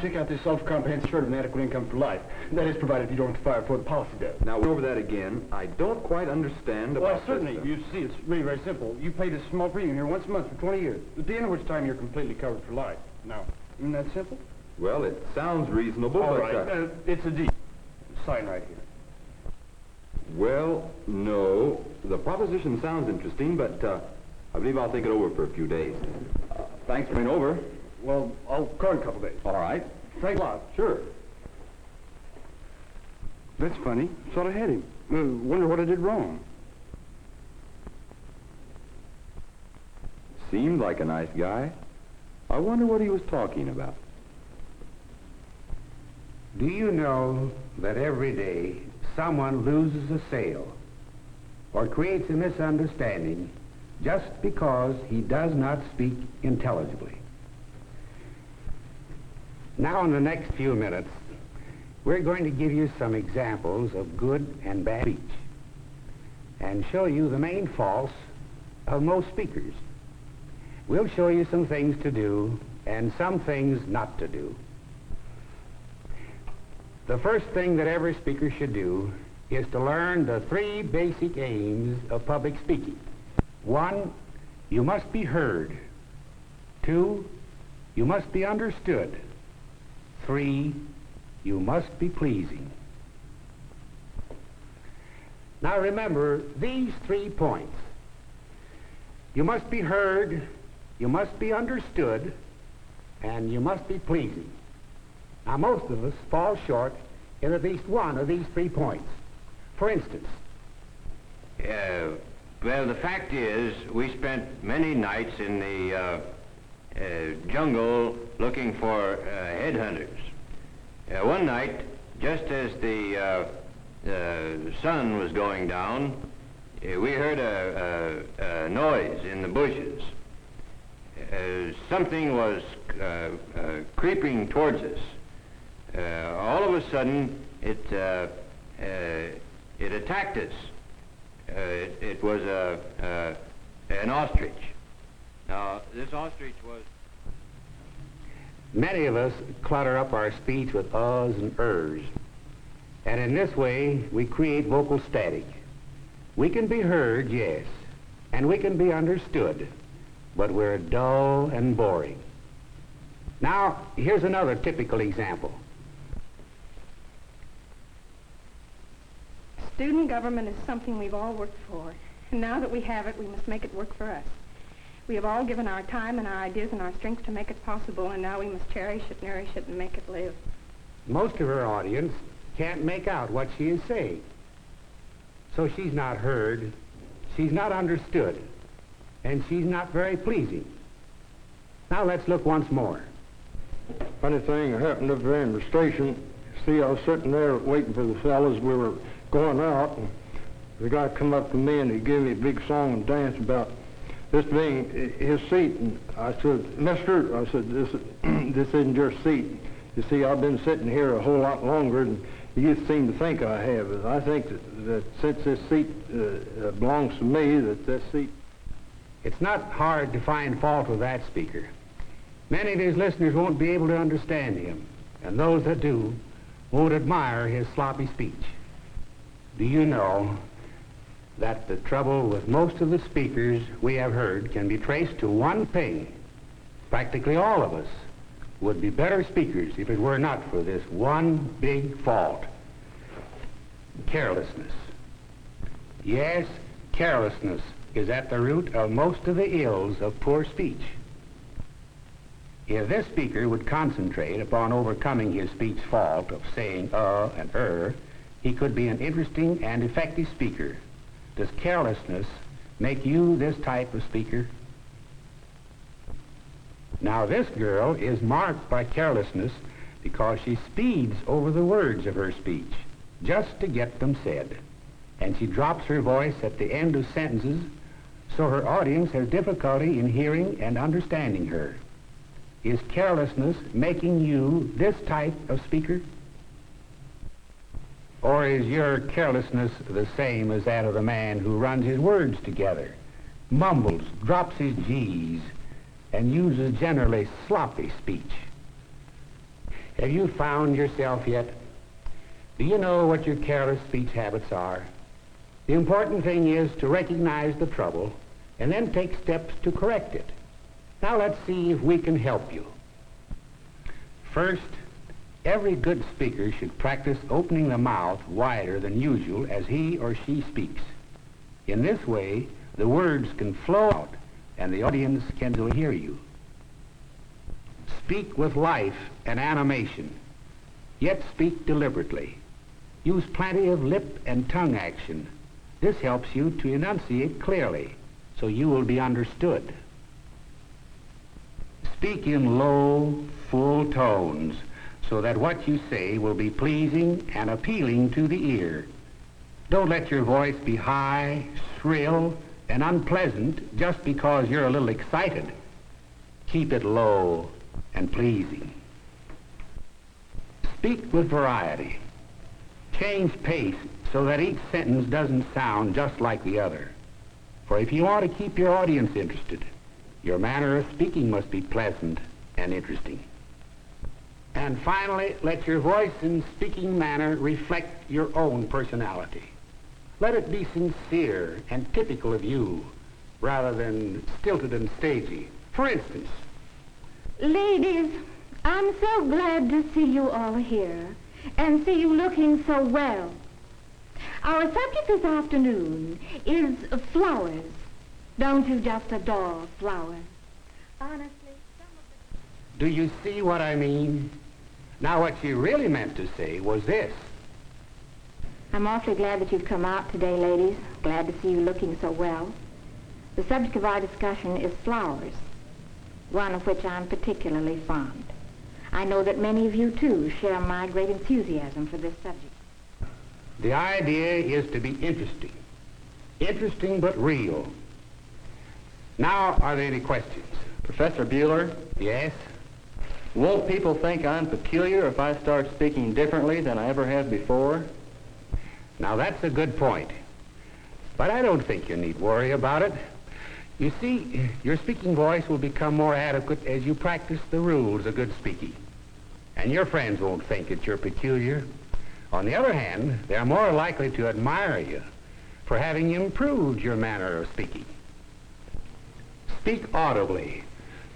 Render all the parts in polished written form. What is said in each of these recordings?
take out this self-comprehensive short of an adequate income for life. That is, provided you don't fire before the policy does. Now, we're over that again. I don't quite understand about Well, certainly. this, You see, it's really very simple. You pay this small premium here once a month for 20 years, at the end of which time you're completely covered for life. Now, isn't that simple? Well, it sounds reasonable, All but... right. It's a deed. Sign right here. Well, no. The proposition sounds interesting, but I believe I'll think it over for a few days. Thanks for being over. Well, I'll call in a couple days. All right. Thanks a lot. Sure. That's funny. Thought I had him. Wonder what I did wrong. Seemed like a nice guy. I wonder what he was talking about. Do you know that every day someone loses a sale or creates a misunderstanding just because he does not speak intelligibly? Now, in the next few minutes, we're going to give you some examples of good and bad speech and show you the main faults of most speakers. We'll show you some things to do and some things not to do. The first thing that every speaker should do is to learn the 3 basic aims of public speaking. 1, you must be heard. 2, you must be understood. 3, you must be pleasing. Now remember these 3 points. You must be heard, you must be understood, and you must be pleasing. Now most of us fall short in at least one of these 3 points. For instance, well, the fact is, we spent many nights in the jungle looking for headhunters. One night, just as the sun was going down, we heard a noise in the bushes. Something was creeping towards us. All of a sudden, it attacked us. It was an ostrich. Now, this ostrich was... Many of us clutter up our speech with uhs and ers, and in this way we create vocal static. We can be heard, yes, and we can be understood, but we're dull and boring. Now, here's another typical example. Student government is something we've all worked for, and now that we have it, we must make it work for us. We have all given our time and our ideas and our strength to make it possible, and now we must cherish it, nourish it, and make it live. Most of her audience can't make out what she is saying. So she's not heard, she's not understood, and she's not very pleasing. Now let's look once more. Funny thing happened up there in the station. See, I was sitting there waiting for the fellas. We were going out, and the guy come up to me and he gave me a big song and dance about this being his seat. And I said, "Mister," I said, this isn't your seat. You see, I've been sitting here a whole lot longer than you seem to think I have. And I think that since this seat belongs to me, that this seat..." It's not hard to find fault with that speaker. Many of his listeners won't be able to understand him, and those that do won't admire his sloppy speech. Do you know that the trouble with most of the speakers we have heard can be traced to one thing? Practically all of us would be better speakers if it were not for this one big fault: carelessness. Yes, carelessness is at the root of most of the ills of poor speech. If this speaker would concentrate upon overcoming his speech fault of saying and he could be an interesting and effective speaker. Does carelessness make you this type of speaker? Now, this girl is marked by carelessness because she speeds over the words of her speech just to get them said, and she drops her voice at the end of sentences so her audience has difficulty in hearing and understanding her. Is carelessness making you this type of speaker? Or is your carelessness the same as that of the man who runs his words together, mumbles, drops his G's, and uses generally sloppy speech? Have you found yourself yet? Do you know what your careless speech habits are? The important thing is to recognize the trouble and then take steps to correct it. Now let's see if we can help you. First, every good speaker should practice opening the mouth wider than usual as he or she speaks. In this way, the words can flow out and the audience can hear you. Speak with life and animation, yet speak deliberately. Use plenty of lip and tongue action. This helps you to enunciate clearly, so you will be understood. Speak in low, full tones, so that what you say will be pleasing and appealing to the ear. Don't let your voice be high, shrill, and unpleasant just because you're a little excited. Keep it low and pleasing. Speak with variety. Change pace so that each sentence doesn't sound just like the other. For if you want to keep your audience interested, your manner of speaking must be pleasant and interesting. And finally, let your voice and speaking manner reflect your own personality. Let it be sincere and typical of you, rather than stilted and stagey. For instance, ladies, I'm so glad to see you all here and see you looking so well. Our subject this afternoon is flowers. Don't you just adore flowers? Honestly, do you see what I mean? Now, what she really meant to say was this. I'm awfully glad that you've come out today, ladies. Glad to see you looking so well. The subject of our discussion is flowers, one of which I'm particularly fond. I know that many of you, too, share my great enthusiasm for this subject. The idea is to be interesting. Interesting but real. Now, are there any questions? Professor Bueller, Yes? won't people think I'm peculiar if I start speaking differently than I ever have before? Now, that's a good point. But I don't think you need worry about it. You see, your speaking voice will become more adequate as you practice the rules of good speaking. And your friends won't think that you're peculiar. On the other hand, they're more likely to admire you for having improved your manner of speaking. Speak audibly,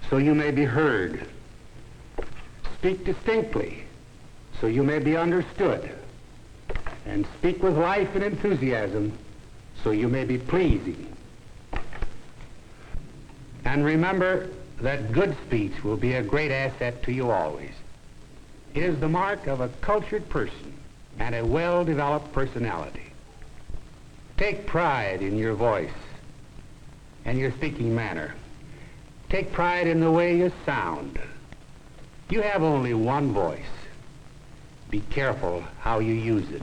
so you may be heard. Speak distinctly, so you may be understood. And speak with life and enthusiasm, so you may be pleasing. And remember that good speech will be a great asset to you always. It is the mark of a cultured person and a well-developed personality. Take pride in your voice and your speaking manner. Take pride in the way you sound. You have only one voice. Be careful how you use it.